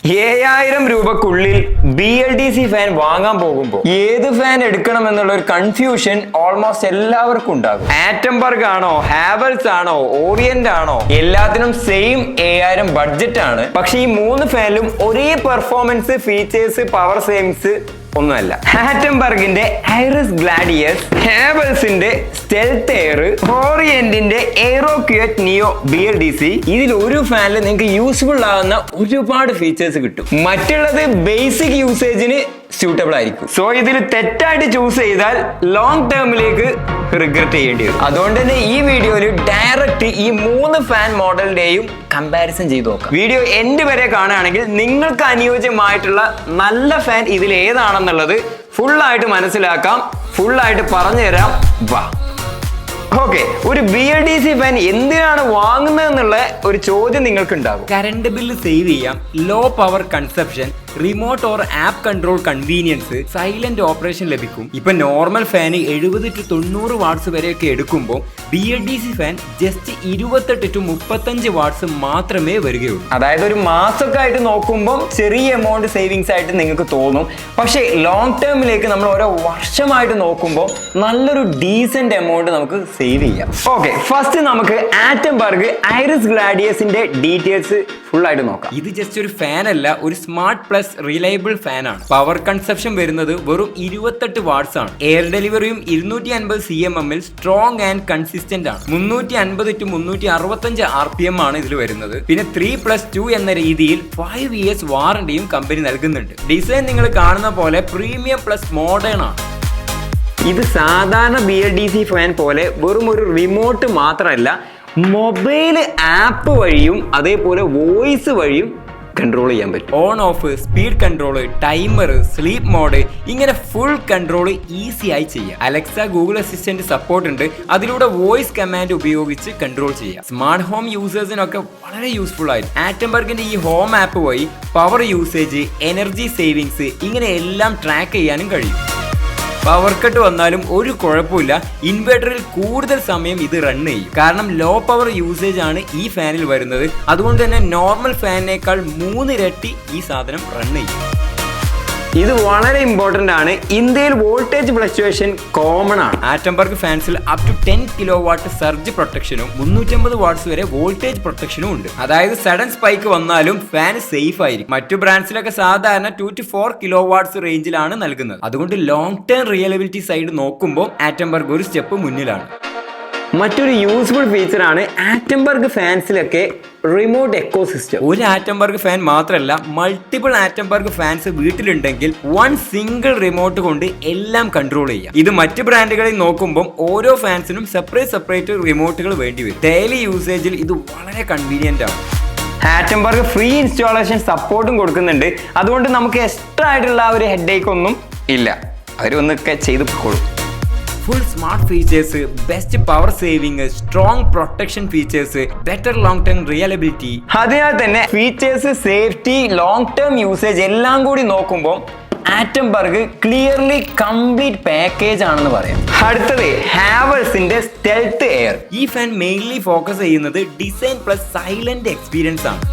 7000 രൂപക്കുള്ളിൽ BLDC fan വാങ്ങാൻ പോകുമ്പോൾ ഏത് ഫാൻ എടുക്കണം എന്നുള്ള ഒരു കൺഫ്യൂഷൻ ഓൾമോസ്റ്റ് എല്ലാവർക്കും ഉണ്ടാകും. ആറ്റംബർഗ് ആണോ, ഹാവൽസ് ആണോ, ഓറിയന്റ് ആണോ, എല്ലാത്തിനും സെയിം 7000 ബഡ്ജറ്റ് ആണ്. പക്ഷെ ഈ 3 ഫാനിലും ഒരേ പെർഫോമൻസ്, ഫീച്ചേഴ്സ്, പവർ സേവിങ്സ് ഒന്നുമല്ല. ആറ്റംബർഗിന്റെ ഐറിസ് ഗ്ലാഡിയസ്, ഹാവൽസിന്റെ സ്റ്റെൽത്ത് എയർ, ഓറിയന്റിന്റെ എയ്റോക്യുറ്റ് നിയോ BLDC, ഇതിൽ ഒരു ഫാനിൽ നിങ്ങൾക്ക് യൂസ്ഫുൾ ആകുന്ന ഒരുപാട് ഫീച്ചേഴ്സ് കിട്ടും. മറ്റുള്ളത് ബേസിക് യൂസേജിന് സ്യൂട്ടബിൾ ആയിരിക്കും. സോ ഇതിൽ തെറ്റായിട്ട് ചൂസ് ചെയ്താൽ ലോങ് ടേമിലേക്ക് റിഗ്രറ്റ് ചെയ്യേണ്ടി വരും. അതുകൊണ്ട് തന്നെ ഈ വീഡിയോയിൽ ഡയറക്റ്റ് ഈ 3 ഫാൻ മോഡലിന്റെയും കമ്പാരിസൺ ചെയ്ത് നോക്കാം. വീഡിയോ എൻഡ് വരെ കാണുകയാണെങ്കിൽ നിങ്ങൾക്ക് അനുയോജ്യമായിട്ടുള്ള നല്ല ഫാൻ ഇതിൽ ഏതാണെന്നുള്ളത് ഫുള്ളായിട്ട് മനസ്സിലാക്കാം, ഫുള്ളായിട്ട് പറഞ്ഞു തരാം. വാ. ഓക്കെ, ഒരു BLDC ഫാൻ എന്തിനാണ് വാങ്ങുന്നത് എന്നുള്ള ഒരു ചോദ്യം നിങ്ങൾക്ക് ഉണ്ടാകും. കറണ്ട് ബില്ല് സേവ് ചെയ്യാം, low power consumption, remote or app control convenience, silent operation ലഭിക്കും. ഇപ്പൊ നോർമൽ ഫാന് 70 to 90 വാട്ട്സ് വരെയൊക്കെ എടുക്കുമ്പോൾ BLDC fan just 28 to 35 watts മാത്രമേ വരികയുള്ളൂ. അതായത് ഒരു മാസമൊക്കെ ആയിട്ട് നോക്കുമ്പോൾ ചെറിയ എമൗണ്ട് സേവിങ്സ് ആയിട്ട് നിങ്ങൾക്ക് തോന്നും. പക്ഷേ ലോങ് ടേമിലേക്ക് നമ്മൾ ഓരോ വർഷമായിട്ട് നോക്കുമ്പോൾ നല്ലൊരു ഡീസന്റ് എമൗണ്ട് നമുക്ക് സേവ് ചെയ്യാം. ഓക്കെ, ഫസ്റ്റ് നമുക്ക് ആറ്റംബർഗ് ഐറിസ് ഗ്ലാഡിയസിന്റെ ഡീറ്റെയിൽസ് ഫുൾ ആയിട്ട് നോക്കാം. ഇത് ജസ്റ്റ് ഒരു ഫാൻ അല്ല, ഒരു സ്മാർട്ട് പ്ലസ് റിലയബിൾ ഫാൻ ആണ്. പവർ കൺസപ്ഷൻ വരുന്നത് വെറും 28 വാട്ട്സ് ആണ്. എയർ ഡെലിവറിയും 250 cmm സ്ട്രോങ് ആൻഡ് കൺസിസ്റ്റന്റ് ആണ്. 350 to 365 RPM ആണ് ഇതിൽ വരുന്നത്. പിന്നെ 3+2 എന്ന രീതിയിൽ 5 years വാറണ്ടിയും കമ്പനി നൽകുന്നുണ്ട്. ഡിസൈൻ നിങ്ങൾ കാണുന്ന പോലെ പ്രീമിയം പ്ലസ് മോഡേൺ ആണ്. ഇത് സാധാരണ BLDC ഫാൻ പോലെ വെറും ഒരു റിമോട്ട് മാത്രമല്ല, മൊബൈൽ ആപ്പ് വഴിയും അതേപോലെ വോയിസ് വഴിയും കൺട്രോൾ ചെയ്യാൻ പറ്റും. On off, speed control, timer, sleep mode, ഇങ്ങനെ ഫുൾ കൺട്രോൾ ഈസി ആയി ചെയ്യാം. അലക്സ, ഗൂഗിൾ അസിസ്റ്റന്റ് സപ്പോർട്ട് ഉണ്ട്. അതിലൂടെ വോയിസ് കമാൻഡ് ഉപയോഗിച്ച് കൺട്രോൾ ചെയ്യാം. സ്മാർട്ട് ഹോം യൂസേഴ്സിനൊക്കെ വളരെ യൂസ്ഫുൾ ആയിരിക്കും. ആറ്റംബർഗിന്റെ ഈ ഹോം ആപ്പ് വഴി പവർ യൂസേജ്, എനർജി സേവിങ്സ് ഇങ്ങനെ എല്ലാം ട്രാക്ക് ചെയ്യാനും കഴിയും. പവർ കട്ട് വന്നാലും ഒരു കുഴപ്പമില്ല, ഇൻവെർട്ടറിൽ കൂടുതൽ സമയം ഇത് റൺ ചെയ്യും. കാരണം ലോ പവർ യൂസേജ് ആണ് ഈ ഫാനിൽ വരുന്നത്. അതുകൊണ്ട് തന്നെ നോർമൽ ഫാനിനേക്കാൾ 3 ഇരട്ടി ഈ സാധനം റൺ ചെയ്യും. ഇത് വളരെ ഇമ്പോർട്ടന്റ് ആണ്. ഇന്ത്യയിൽ വോൾട്ടേജ് ഫ്ലക്ച്വേഷൻ കോമൺ ആണ്. ആറ്റംബർഗ് ഫാൻസിൽ അപ് ടു 10 kW സർജ് പ്രൊട്ടക്ഷനും 350 വാട്ട്സ് വരെ വോൾട്ടേജ് പ്രൊട്ടക്ഷനും ഉണ്ട്. അതായത് സഡൻ സ്പൈക്ക് വന്നാലും ഫാൻ സേഫ് ആയിരിക്കും. മറ്റു ബ്രാൻഡ്സിലൊക്കെ സാധാരണ 2 to 4 kW റേഞ്ചിലാണ് നൽകുന്നത്. അതുകൊണ്ട് ലോങ് ടേം റിയലബിലിറ്റി സൈഡ് നോക്കുമ്പോൾ ആറ്റംബർഗ് ഒരു സ്റ്റെപ്പ് മുന്നിലാണ്. മറ്റൊരു യൂസ്ഫുൾ ഫീച്ചർ ആണ് ആറ്റംബർഗ് ഫാൻസിലൊക്കെ റിമോട്ട് എക്കോ സിസ്റ്റം. ഒരു ആറ്റംബർഗ് ഫാൻ മാത്രമല്ല, മൾട്ടിപ്പിൾ ആറ്റംബർഗ് ഫാൻസ് വീട്ടിലുണ്ടെങ്കിൽ വൺ സിംഗിൾ റിമോട്ട് കൊണ്ട് എല്ലാം കൺട്രോൾ ചെയ്യാം. ഇത് മറ്റ് ബ്രാൻഡുകളിൽ നോക്കുമ്പോൾ ഓരോ ഫാൻസിനും സെപ്പറേറ്റ് റിമോട്ടുകൾ വേണ്ടി വരും. ഡെയിലി യൂസേജിൽ ഇത് വളരെ കൺവീനിയന്റ് ആണ്. ആറ്റംബർഗ് ഫ്രീ ഇൻസ്റ്റാളേഷൻ സപ്പോർട്ടും കൊടുക്കുന്നുണ്ട്. അതുകൊണ്ട് നമുക്ക് എക്സ്ട്രാ ആയിട്ടുള്ള ഒരു ഹെഡേക്ക് ഒന്നും ഇല്ല. അവരൊന്നൊക്കെ ചെയ്ത് പോയിക്കോളും. Full smart features, best power saving, strong protection features, better long term reliability. അതിനാൽ തന്നെ features, safety, long term usage എല്ലാം കൂടി നോക്കുമ്പോൾ ആറ്റംബർഗ് ക്ലിയർലി കംപ്ലീറ്റ് പാക്കേജ് ആണെന്ന് പറയാം. അടുത്തത് ഹാവൽസിന്റെ സ്റ്റെൽത്ത് എയർ. ഈ ഫാൻ മെയിൻലി ഫോക്കസ് ചെയ്യുന്നത് ഡിസൈൻ പ്ലസ് സൈലന്റ് എക്സ്പീരിയൻസ് ആണ്.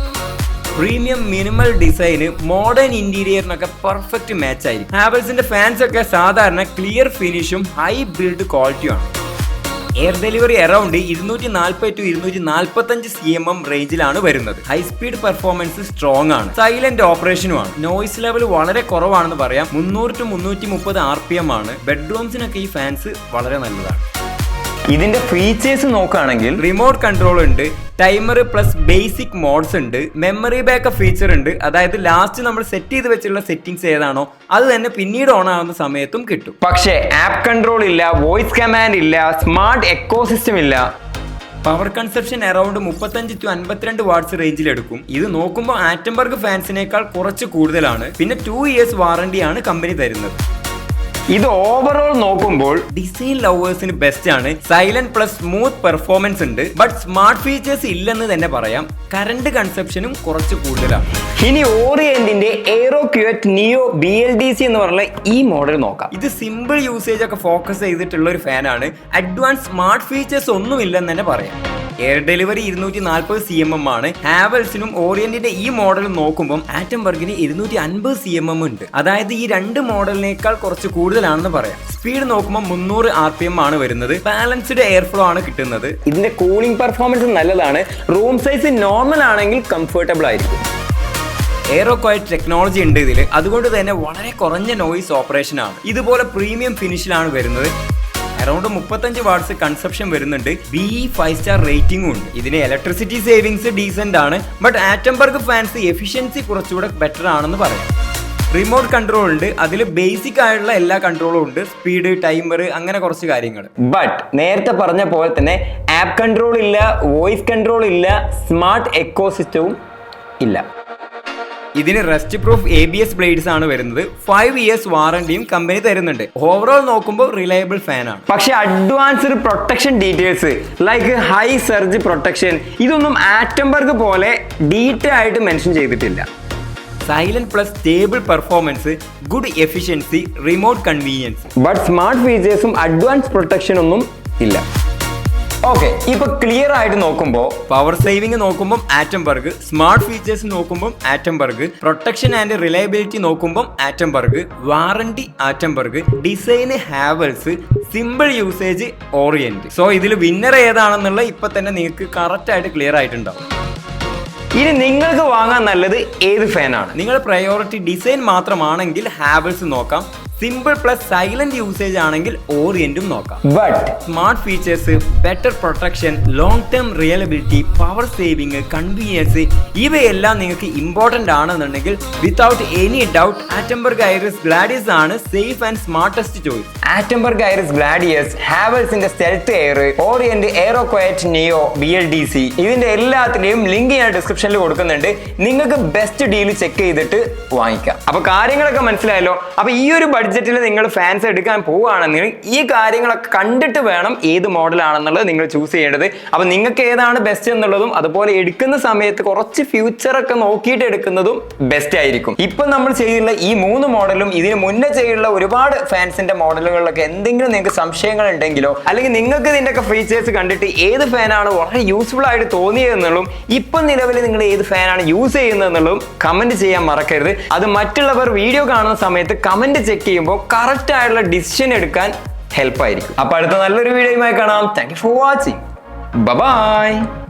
പ്രീമിയം മിനിമൽ ഡിസൈന് മോഡേൺ ഇന്റീരിയറിനൊക്കെ പെർഫെക്റ്റ് മാച്ച് ആയിരിക്കും. ഹാവൽസിന്റെ ഫാൻസ് ഒക്കെ സാധാരണ ക്ലിയർ ഫിനിഷും ഹൈ ബിൽഡ് ക്വാളിറ്റിയും ആണ്. Air delivery around 240 to 245 cmm റേഞ്ചിലാണ് വരുന്നത്. ഹൈ സ്പീഡ് പെർഫോമൻസ് സ്ട്രോങ് ആണ്. സൈലന്റ് ഓപ്പറേഷനും ആണ്. നോയ്സ് ലെവൽ വളരെ കുറവാണെന്ന് പറയാം. 300 to 330 RPM ആണ്. ബെഡ്റൂംസിനൊക്കെ ഈ ഫാൻസ് വളരെ നല്ലതാണ്. ഇതിന്റെ ഫീച്ചേഴ്സ് നോക്കുകയാണെങ്കിൽ റിമോട്ട് കൺട്രോൾ ഉണ്ട്, ടൈമർ പ്ലസ് ബേസിക് മോഡ്സ് ഉണ്ട്, മെമ്മറി ബാക്കപ്പ് ഫീച്ചർ ഉണ്ട്. അതായത് ലാസ്റ്റ് നമ്മൾ സെറ്റ് ചെയ്ത് വെച്ചിട്ടുള്ള സെറ്റിംഗ്സ് ഏതാണോ അത് തന്നെ പിന്നീട് ഓൺ ആവുന്ന സമയത്തും കിട്ടും. പക്ഷേ ആപ്പ് കൺട്രോൾ ഇല്ല, വോയിസ് കമാൻഡ് ഇല്ല, സ്മാർട്ട് എക്കോ സിസ്റ്റം ഇല്ല. Power consumption around 35 to 52 watts റേഞ്ചിൽ എടുക്കും. ഇത് നോക്കുമ്പോൾ ആറ്റംബർഗ് ഫാൻസിനേക്കാൾ കുറച്ച് കൂടുതലാണ്. പിന്നെ 2 years വാറണ്ടിയാണ് കമ്പനി തരുന്നത്. ഇത് ഓവറോൾ നോക്കുമ്പോൾ ഡിസൈൻ ലവേഴ്സിന് ബെസ്റ്റ് ആണ്. സൈലന്റ് പ്ലസ് സ്മൂത്ത് പെർഫോമൻസ് ഉണ്ട്. ബട്ട് സ്മാർട്ട് ഫീച്ചേഴ്സ് ഇല്ലെന്ന് തന്നെ പറയാം. കറണ്ട് കൺസപ്ഷനും കുറച്ച് കൂടുതലാണ്. ഇനി ഓറിയന്റിന്റെ എയ്റോക്യുറ്റ് നിയോ BLDC എന്ന് പറഞ്ഞ ഈ മോഡൽ നോക്കാം. ഇത് സിമ്പിൾ യൂസേജ് ഒക്കെ ഫോക്കസ് ചെയ്തിട്ടുള്ള ഒരു ഫാനാണ്. അഡ്വാൻസ് സ്മാർട്ട് ഫീച്ചേഴ്സ് ഒന്നും ഇല്ലെന്ന് തന്നെ പറയാം. എയർ ഡെലിവറി 240 cm ആണ്. ഹാവൽസിനും ഓറിയന്റിന്റെ ഈ മോഡൽ നോക്കുമ്പോൾ ആറ്റംബർഗിന് 250 cm ഉണ്ട്. അതായത് ഈ രണ്ട് മോഡലിനേക്കാൾ കുറച്ച് കൂടുതലാണെന്ന് പറയാം. സ്പീഡ് നോക്കുമ്പോൾ 300 RPM ആണ് വരുന്നത്. ബാലൻസ്ഡ് എയർ ഫ്ലോ ആണ് കിട്ടുന്നത്. ഇതിന്റെ കൂളിംഗ് പെർഫോമൻസ് നല്ലതാണ്. റൂം സൈസ് നോർമൽ ആണെങ്കിൽ കംഫർട്ടബിൾ ആയിരിക്കും. എയറോ ക്വയറ്റ് ടെക്നോളജി ഉണ്ട് ഇതിൽ, അതുകൊണ്ട് തന്നെ വളരെ കുറഞ്ഞ നോയിസ് ഓപ്പറേഷൻ ആണ്. ഇതുപോലെ പ്രീമിയം ഫിനിഷിലാണ് വരുന്നത്. അറൌണ്ട് 35 വാട്ട്സ് കൺസപ്ഷൻ വരുന്നുണ്ട്. BE 5 സ്റ്റാർ റേറ്റിംഗും ഉണ്ട്. ഇതിന് ഇലക്ട്രിസിറ്റി സേവിങ്സ് ഡീസന്റ് ആണ്. ബട്ട് ആറ്റംബർഗ് ഫാൻസ് എഫിഷ്യൻസി കുറച്ചുകൂടെ ബെറ്റർ ആണെന്ന് പറയാം. റിമോട്ട് കൺട്രോൾ ഉണ്ട്. അതിൽ ബേസിക് ആയിട്ടുള്ള എല്ലാ കൺട്രോളും ഉണ്ട്. സ്പീഡ്, ടൈമർ, അങ്ങനെ കുറച്ച് കാര്യങ്ങൾ. ബട്ട് നേരത്തെ പറഞ്ഞ പോലെ തന്നെ ആപ്പ് കൺട്രോൾ ഇല്ല, വോയിസ് കൺട്രോൾ ഇല്ല, സ്മാർട്ട് എക്കോ സിസ്റ്റവും ഇല്ല. ഇതിന് റസ്റ്റ് പ്രൂഫ് ABS ബ്ലേഡ്സ് ആണ് വരുന്നത്. 5 years വാറണ്ടിയും കമ്പനി തരുന്നുണ്ട്. ഓവറോൾ നോക്കുമ്പോൾ റിലയബിൾ ഫാൻ ആണ്. പക്ഷെ advanced protection details like high surge protection ഇതൊന്നും ആറ്റംബർഗ് പോലെ ഡീറ്റെയിൽ ആയിട്ട് മെൻഷൻ ചെയ്തിട്ടില്ല. Silent plus stable performance, good efficiency, remote convenience. But smart ഫീച്ചേഴ്സും അഡ്വാൻസ് പ്രൊട്ടക്ഷൻ ഒന്നും ഇല്ല. ഓക്കെ, ഇപ്പൊ ക്ലിയർ ആയിട്ട് നോക്കുമ്പോൾ പവർ സേവിംഗ് നോക്കുമ്പോൾ ആറ്റംബർഗ്, സ്മാർട്ട് ഫീച്ചേഴ്സ് നോക്കുമ്പോൾ ആറ്റംബർഗ്, പ്രൊട്ടക്ഷൻ ആൻഡ് റിലയബിലിറ്റി നോക്കുമ്പോൾ ആറ്റംബർഗ്, വാറണ്ടി ആറ്റംബർഗ്, ഡിസൈന് Havells, simple usage Orient. So ഇതിൽ വിന്നർ ഏതാണെന്നുള്ള ഇപ്പൊ തന്നെ നിങ്ങൾക്ക് കറക്റ്റ് ആയിട്ട് ക്ലിയർ ആയിട്ടുണ്ടാവും. ഇനി നിങ്ങൾക്ക് വാങ്ങാൻ നല്ലത് ഏത് ഫാനാണ്? നിങ്ങൾ പ്രയോറിറ്റി ഡിസൈൻ മാത്രമാണെങ്കിൽ ഹാവൽസ് നോക്കാം. സിമ്പിൾ പ്ലസ് സൈലന്റ് യൂസേജ് ആണെങ്കിൽ ഓറിയന്റും നോക്കാം. But smart features, better protection, long term reliability, power saving, convenience ഇവയെല്ലാം നിങ്ങൾക്ക് ഇമ്പോർട്ടന്റ് ആണെന്നുണ്ടെങ്കിൽ without any doubt Atomberg Iris Gladius ആണ് safe and smartest choice. Atomberg Iris Gladius, ഹാവൽസിന്റെ stealth air, Orient aero quiet neo BLDC ഇതിന്റെ എല്ലാത്തിന്റെയും link ഞാൻ ഡിസ്ക്രിപ്ഷനിൽ കൊടുക്കുന്നുണ്ട്. നിങ്ങൾക്ക് ബെസ്റ്റ് ഡീൽ ചെക്ക് ചെയ്തിട്ട് വാങ്ങിക്കാം. അപ്പൊ കാര്യങ്ങളൊക്കെ മനസ്സിലായല്ലോ. അപ്പൊ ഈ ഒരു ബഡ്ജറ്റിൽ നിങ്ങൾ ഫാൻസ് എടുക്കാൻ പോവുകയാണെങ്കിൽ ഈ കാര്യങ്ങളൊക്കെ കണ്ടിട്ട് വേണം ഏത് മോഡലാണെന്നുള്ളത് നിങ്ങൾ ചൂസ് ചെയ്യേണ്ടത്. അപ്പൊ നിങ്ങൾക്ക് ഏതാണ് ബെസ്റ്റ് എന്നുള്ളതും അതുപോലെ എടുക്കുന്ന സമയത്ത് കുറച്ച് ഫ്യൂച്ചർ ഒക്കെ നോക്കിയിട്ട് എടുക്കുന്നതും ബെസ്റ്റ് ആയിരിക്കും. ഇപ്പൊ നമ്മൾ ചെയ്തിട്ടുള്ള ഈ 3 മോഡലും ഇതിന് മുന്നേ ചെയ്തിട്ടുള്ള ഒരുപാട് ഫാൻസിന്റെ മോഡലുകളിലൊക്കെ എന്തെങ്കിലും നിങ്ങൾക്ക് സംശയങ്ങൾ ഉണ്ടെങ്കിലോ അല്ലെങ്കിൽ നിങ്ങൾക്ക് ഇതിന്റെ ഒക്കെ ഫീച്ചേഴ്സ് കണ്ടിട്ട് ഏത് ഫാനാണ് വളരെ യൂസ്ഫുൾ ആയിട്ട് തോന്നിയതെന്നുള്ളതും ഇപ്പൊ നിലവിൽ നിങ്ങൾ ഏത് ഫാനാണ് യൂസ് ചെയ്യുന്നതെന്നുള്ളതും കമന്റ് ചെയ്യാൻ മറക്കരുത്. അത് മറ്റുള്ളവർ വീഡിയോ കാണുന്ന സമയത്ത് കമന്റ് ചെക്ക് ചെയ്യുമ്പോൾ കറക്റ്റ് ആയിട്ടുള്ള ഡിസിഷൻ എടുക്കാൻ ഹെൽപ്പ് ആയിരിക്കും. അപ്പൊ അടുത്ത നല്ലൊരു വീഡിയോയുമായി കാണാം. Thank you for watching. By.